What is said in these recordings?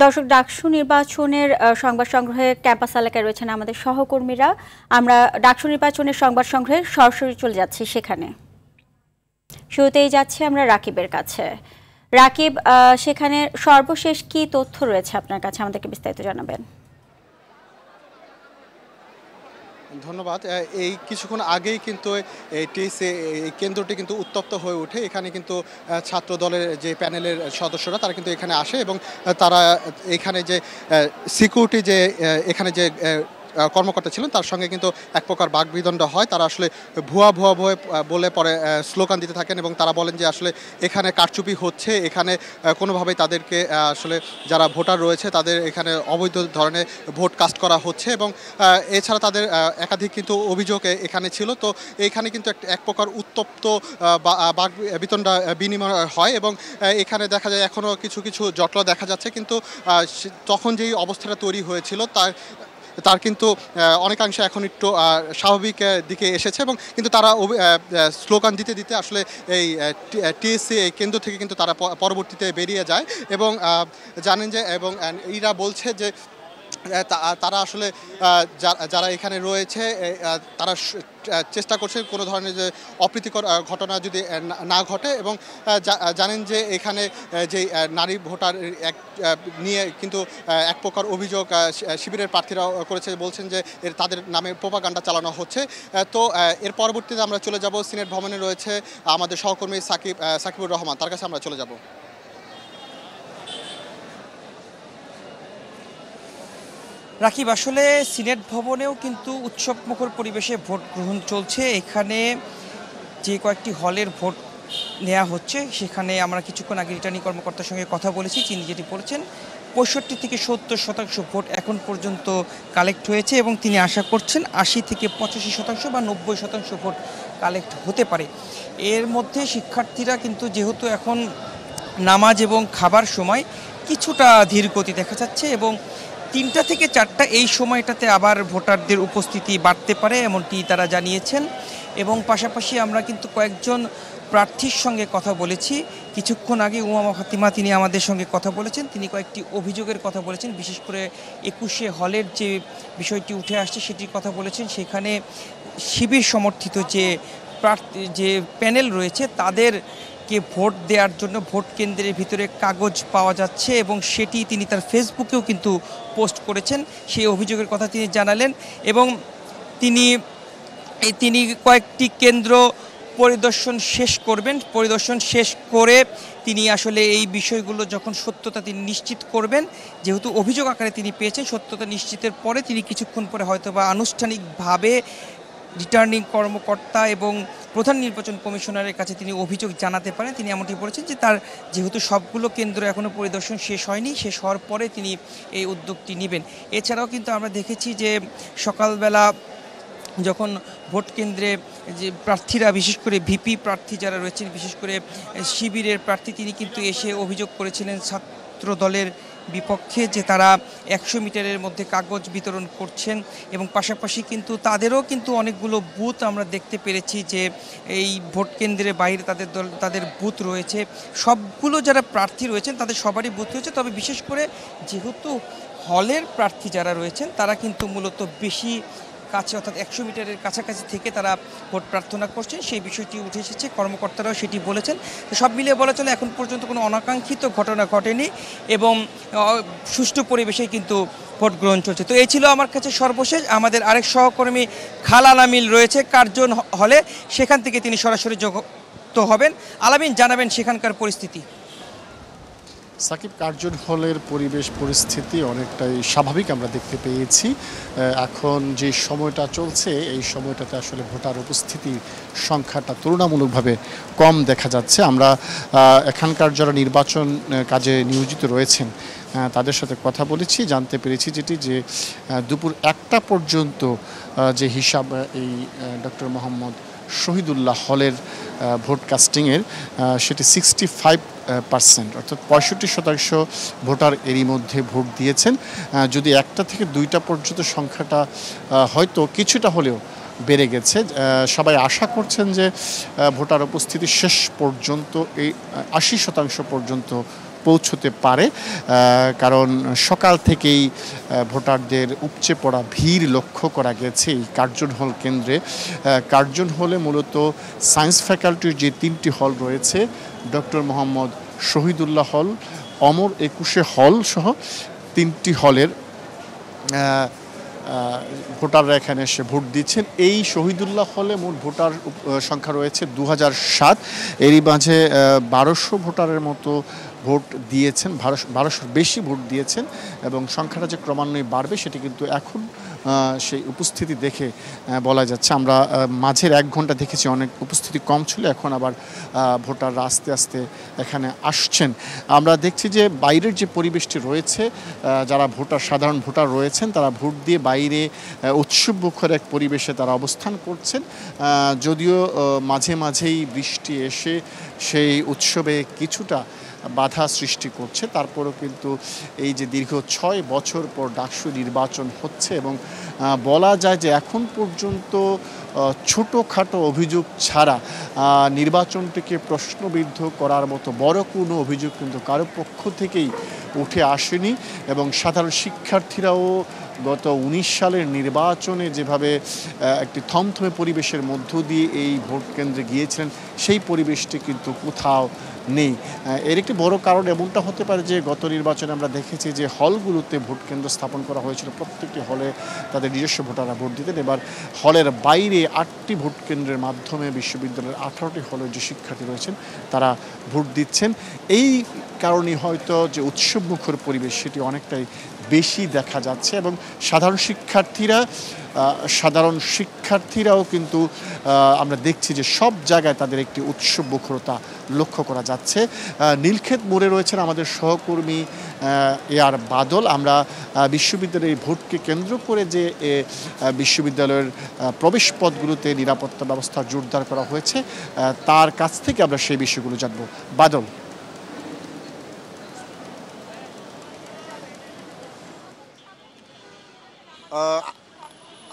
দর্শক, ডাকসু নির্বাচনের সংবাদ সংগ্রহে ক্যাম্পাস এলাকায় রয়েছেন আমাদের সহকর্মীরা। আমরা ডাকসু নির্বাচনের সংবাদ সংগ্রহে সরাসরি চলে যাচ্ছি সেখানে। শুরুতেই যাচ্ছি আমরা রাকিবের কাছে। রাকিব, সেখানে সর্বশেষ কি তথ্য রয়েছে আপনার কাছে, আমাদেরকে বিস্তারিত জানাবেন। ধন্যবাদ। এই কিছুক্ষণ আগেই কিন্তু এই কেন্দ্রটি কিন্তু উত্তপ্ত হয়ে ওঠে। এখানে কিন্তু ছাত্র দলের যে প্যানেলের সদস্যরা তারা কিন্তু এখানে আসে এবং তারা এখানে যে সিকিউরিটি যে এখানে যে কর্মকর্তা ছিলেন তার সঙ্গে কিন্তু এক প্রকার বাকবিতণ্ডা হয়। তারা আসলে ভুয়া বলে পরে স্লোগান দিতে থাকেন এবং তারা বলেন যে আসলে এখানে কারচুপি হচ্ছে, এখানে কোনোভাবেই তাদেরকে আসলে যারা ভোটার রয়েছে তাদের এখানে অবৈধ ধরনের ভোট কাস্ট করা হচ্ছে এবং এছাড়া তাদের একাধিক কিন্তু অভিযোগ এখানে ছিল। তো এইখানে কিন্তু এক প্রকার উত্তপ্ত বাকবিতণ্ডা বিনিময় হয় এবং এখানে দেখা যায় এখনও কিছু কিছু জটলা দেখা যাচ্ছে, কিন্তু তখন যেই অবস্থাটা তৈরি হয়েছিল তার কিন্তু অনেকাংশে এখন একটু স্বাভাবিক দিকে এসেছে এবং কিন্তু তারা স্লোগান দিতে দিতে আসলে এই টিএসসি এই কেন্দ্র থেকে কিন্তু তারা পরবর্তীতে বেরিয়ে যায় এবং জানেন যে এবং এরা বলছে যে তারা আসলে যারা এখানে রয়েছে তারা চেষ্টা করছে কোনো ধরনের যে অপ্রীতিকর ঘটনা যদি না ঘটে এবং জানেন যে এখানে যে নারী ভোটার নিয়ে কিন্তু এক প্রকার অভিযোগ শিবিরের প্রার্থীরা করেছে, বলছেন যে তাদের নামে প্রোপাগান্ডা চালানো হচ্ছে। তো এর পরবর্তীতে আমরা চলে যাব সিনেট ভবনে রয়েছে আমাদের সহকর্মী সাকিবুর রহমান, তার কাছে আমরা চলে যাব। রাকিব, আসলে সিনেট ভবনেও কিন্তু উৎসবমুখর পরিবেশে ভোট গ্রহণ চলছে। এখানে যে কয়েকটি হলের ভোট নেওয়া হচ্ছে সেখানে আমরা কিছুক্ষণ আগে রিটার্নিং কর্মকর্তার সঙ্গে কথা বলেছি। তিনি যেটি বলেছেন 65 থেকে 70% ভোট এখন পর্যন্ত কালেক্ট হয়েছে এবং তিনি আশা করছেন 80 থেকে 85% বা 90% ভোট কালেক্ট হতে পারে। এর মধ্যে শিক্ষার্থীরা কিন্তু যেহেতু এখন নামাজ এবং খাবার সময় কিছুটা ধীর গতি দেখা যাচ্ছে এবং 3টা থেকে 4টা এই সময়টাতে আবার ভোটারদের উপস্থিতি বাড়তে পারে এমনটি তারা জানিয়েছেন। এবং পাশাপাশি আমরা কিন্তু কয়েকজন প্রার্থীর সঙ্গে কথা বলেছি কিছুক্ষণ আগে। উমামা ফাতিমা তিনি আমাদের সঙ্গে কথা বলেছেন, তিনি কয়েকটি অভিযোগের কথা বলেছেন, বিশেষ করে 21শে হলের যে বিষয়টি উঠে আসছে সেটির কথা বলেছেন। সেখানে শিবির সমর্থিত যে প্যানেল রয়েছে তাদেরকে ভোট দেওয়ার জন্য ভোট কেন্দ্রের ভিতরে কাগজ পাওয়া যাচ্ছে এবং সেটি তিনি তার ফেসবুকেও কিন্তু পোস্ট করেছেন। সেই অভিযোগের কথা তিনি জানালেন এবং তিনি কয়েকটি কেন্দ্র পরিদর্শন শেষ করবেন। পরিদর্শন শেষ করে তিনি আসলে এই বিষয়গুলো যখন সত্যতা তিনি নিশ্চিত করবেন, যেহেতু অভিযোগ আকারে তিনি পেয়েছেন, সত্যতা নিশ্চিতের পরে তিনি কিছুক্ষণ পরে হয়তোবা আনুষ্ঠানিকভাবে রিটার্নিং কর্মকর্তা এবং প্রধান নির্বাচন কমিশনারের কাছে তিনি অভিযোগ জানাতে পারেন। তিনি এমনটি বলেছেন যে তার যেহেতু সবগুলো কেন্দ্র এখনও পরিদর্শন শেষ হয়নি, শেষ হওয়ার পরে তিনি এই উদ্যোগটি নেবেন। এছাড়াও কিন্তু আমরা দেখেছি যে সকালবেলা যখন ভোট কেন্দ্রে যে প্রার্থীরা, বিশেষ করে ভিপি প্রার্থী যারা রয়েছেন, বিশেষ করে শিবিরের প্রার্থী, তিনি কিন্তু এসে অভিযোগ করেছিলেন ছাত্র দলের বিপক্ষে যে তারা 100 মিটারের মধ্যে কাগজ বিতরণ করছেন এবং পাশাপাশি কিন্তু তাদেরও কিন্তু অনেকগুলো বুথ আমরা দেখতে পেরেছি যে এই ভোট কেন্দ্রের বাইরে তাদের বুথ রয়েছে। সবগুলো যারা প্রার্থী রয়েছেন তাদের সবারই বুথ রয়েছে, তবে বিশেষ করে যেহেতু হলের প্রার্থী যারা রয়েছেন তারা কিন্তু মূলত বেশি কাছে, অর্থাৎ 100 মিটারের কাছাকাছি থেকে তারা ভোট প্রার্থনা করছেন, সেই বিষয়টি উঠে এসেছে। কর্মকর্তারাও সেটি বলেছেন। সব মিলিয়ে বলা চলে এখন পর্যন্ত কোনো অনাকাঙ্ক্ষিত ঘটনা ঘটেনি এবং সুষ্ঠু পরিবেশে কিন্তু ভোট গ্রহণ চলছে। তো এই ছিল আমার কাছে সর্বশেষ। আমাদের আরেক সহকর্মী খালাল আমিল রয়েছে কার্জন হলে, সেখান থেকে তিনি সরাসরি যুক্ত হবেন। আলামিন, জানাবেন সেখানকার পরিস্থিতি। সাকিব, কার্জন হলের পরিস্থিতি অনেকটাই স্বাভাবিক আমরা দেখতে পেয়েছি। এখন যে সময়টা চলছে এই সময়টাতে আসলে ভোটার উপস্থিতির সংখ্যাটা তুলনামূলকভাবে কম দেখা যাচ্ছে। আমরা এখানকার যারা নির্বাচন কাজে নিয়োজিত রয়েছেন তাদের সাথে কথা বলেছি, জানতে পেরেছি যে দুপুর 1টা পর্যন্ত যে হিসাব এই ডক্টর মোহাম্মদ শহীদুল্লাহ হলের ভোট কাস্টিংয়ের সেটি 65%, অর্থাৎ 65% ভোটার এরই মধ্যে ভোট দিয়েছেন। যদি 1টা থেকে 2টা পর্যন্ত সংখ্যাটা হয়তো কিছুটা হলেও বেড়ে গেছে। সবাই আশা করছেন যে ভোটার উপস্থিতি শেষ পর্যন্ত এই 80% পর্যন্ত পৌঁছতে পারে, কারণ সকাল থেকেই ভোটারদের উপচে পড়া ভিড় লক্ষ্য করা গেছে এই কার্জন হল কেন্দ্রে। কার্জন হলে মূলত সায়েন্স ফ্যাকাল্টির যে 3টি হল রয়েছে, ডক্টর মোহাম্মদ শহীদুল্লাহ হল, অমর একুশে হল সহ 3টি হলের ভোটাররা এখানে এসে ভোট দিচ্ছেন। এই শহীদুল্লাহ হলে মোট ভোটার সংখ্যা রয়েছে 2007। এরই মাঝে 1200 ভোটারের মতো ভোট দিয়েছেন, 1200 বেশি ভোট দিয়েছেন এবং সংখ্যাটা যে ক্রমান্বয়ে বাড়বে সেটি কিন্তু এখন সেই উপস্থিতি দেখে বলা যাচ্ছে। আমরা মাঝের 1 ঘন্টা দেখেছি অনেক উপস্থিতি কম ছিল, এখন আবার ভোটাররা আস্তে আস্তে এখানে আসছেন। আমরা দেখছি যে বাইরের যে পরিবেশটি রয়েছে, যারা সাধারণ ভোটার রয়েছেন তারা ভোট দিয়ে বাইরে উৎসবমুখর এক পরিবেশে তারা অবস্থান করছেন। যদিও মাঝে মাঝেই বৃষ্টি এসে সেই উৎসবে কিছুটা বাধা সৃষ্টি করছে, তারপরেও কিন্তু এই যে দীর্ঘ 6 বছর পর ডাকসু নির্বাচন হচ্ছে এবং বলা যায় যে এখন পর্যন্ত ছোটোখাটো অভিযোগ ছাড়া নির্বাচনটিকে প্রশ্নবিদ্ধ করার মতো বড় কোনো অভিযোগ কিন্তু কারো পক্ষ থেকেই উঠে আসেনি। এবং সাধারণ শিক্ষার্থীরাও গত 19 সালের নির্বাচনে যেভাবে একটি থমথমে পরিবেশের মধ্য দিয়ে এই ভোট কেন্দ্রে গিয়েছিলেন, সেই পরিবেশটি কিন্তু কোথাও নেই। এর একটি বড় কারণ এমনটা হতে পারে যে গত নির্বাচনে আমরা দেখেছি যে হলগুলোতে ভোট কেন্দ্র স্থাপন করা হয়েছিল, প্রত্যেকটি হলে তাদের নিজস্ব ভোটাররা ভোট দিতেন। এবার হলের বাইরে 8টি ভোট কেন্দ্রের মাধ্যমে বিশ্ববিদ্যালয়ের 18টি হলের যে শিক্ষার্থী রয়েছেন তারা ভোট দিচ্ছেন। এই কারণে হয়তো যে উৎসবমুখর পরিবেশ সেটি অনেকটাই বেশি দেখা যাচ্ছে এবং সাধারণ শিক্ষার্থীরাও কিন্তু আমরা দেখছি যে সব জায়গায় তাদের একটি উৎসবমুখরতা লক্ষ্য করা যাচ্ছে। নীলক্ষেত মোড়ে রয়েছেন আমাদের সহকর্মী আর বাদল। আমরা বিশ্ববিদ্যালয়ের ভোটকে কেন্দ্র করে যে বিশ্ববিদ্যালয়ের প্রবেশ পথগুলোতে নিরাপত্তা ব্যবস্থা জোরদার করা হয়েছে তার কাছ থেকে আমরা সেই বিষয়গুলো জানব। বাদল।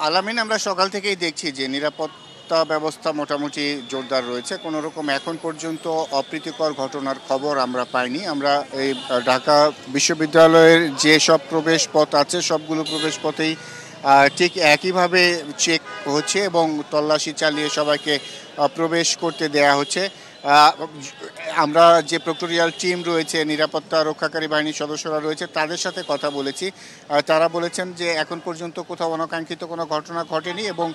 আলামিন, আমরা সকাল থেকেই দেখছি যে নিরাপত্তা ব্যবস্থা মোটামুটি জোরদার রয়েছে। কোনো রকম এখন পর্যন্ত অপ্রীতিকর ঘটনার খবর আমরা পাইনি। আমরা এই ঢাকা বিশ্ববিদ্যালয়ের যে সব প্রবেশ পথ আছে সবগুলো প্রবেশ পথেই ঠিক একইভাবে চেক হচ্ছে এবং তল্লাশি চালিয়ে সবাইকে প্রবেশ করতে দেয়া হচ্ছে। আমরা যে প্রক্টোরিয়াল টিম রয়েছে, নিরাপত্তা রক্ষাকারী বাহিনীর সদস্যরা রয়েছে, তাদের সাথে কথা বলেছি। তারা বলেছেন যে এখন পর্যন্ত কোথাও অনাকাঙ্ক্ষিত কোনো ঘটনা ঘটেনি এবং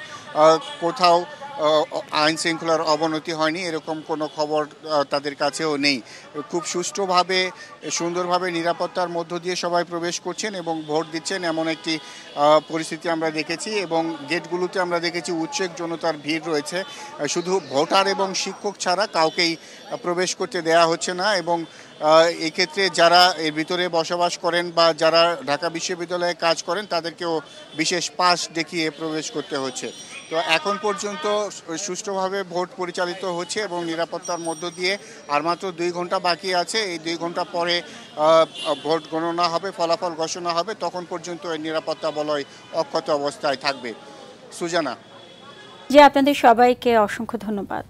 কোথাও আইন শৃঙ্খলার অবনতি হয়নি, এরকম কোনো খবর তাদের কাছেও নেই। খুব সুষ্ঠুভাবে সুন্দরভাবে নিরাপত্তার মধ্য দিয়ে সবাই প্রবেশ করছেন এবং ভোট দিচ্ছেন, এমন একটি পরিস্থিতি আমরা দেখেছি। এবং গেটগুলোতে আমরা দেখেছি উচ্ছেক জনতার ভিড় রয়েছে। শুধু ভোটার এবং শিক্ষক ছাড়া কাউকেই প্রবেশ করতে দেয়া হচ্ছে না এবং এক্ষেত্রে যারা এর ভিতরে বসবাস করেন বা যারা ঢাকা বিশ্ববিদ্যালয়ে কাজ করেন তাদেরকেও বিশেষ পাস দেখিয়ে প্রবেশ করতে হচ্ছে। তো এখন পর্যন্ত সুষ্ঠুভাবে ভোট পরিচালিত হচ্ছে এবং নিরাপত্তার মধ্য দিয়ে আর মাত্র 2 ঘন্টা বাকি আছে। এই 2 ঘন্টা পরে ভোট গণনা হবে, ফলাফল ঘোষণা হবে, তখন পর্যন্ত এই নিরাপত্তা বলয় অক্ষত অবস্থায় থাকবে। সুজানা। জি, আপনাদের সবাইকে অসংখ্য ধন্যবাদ।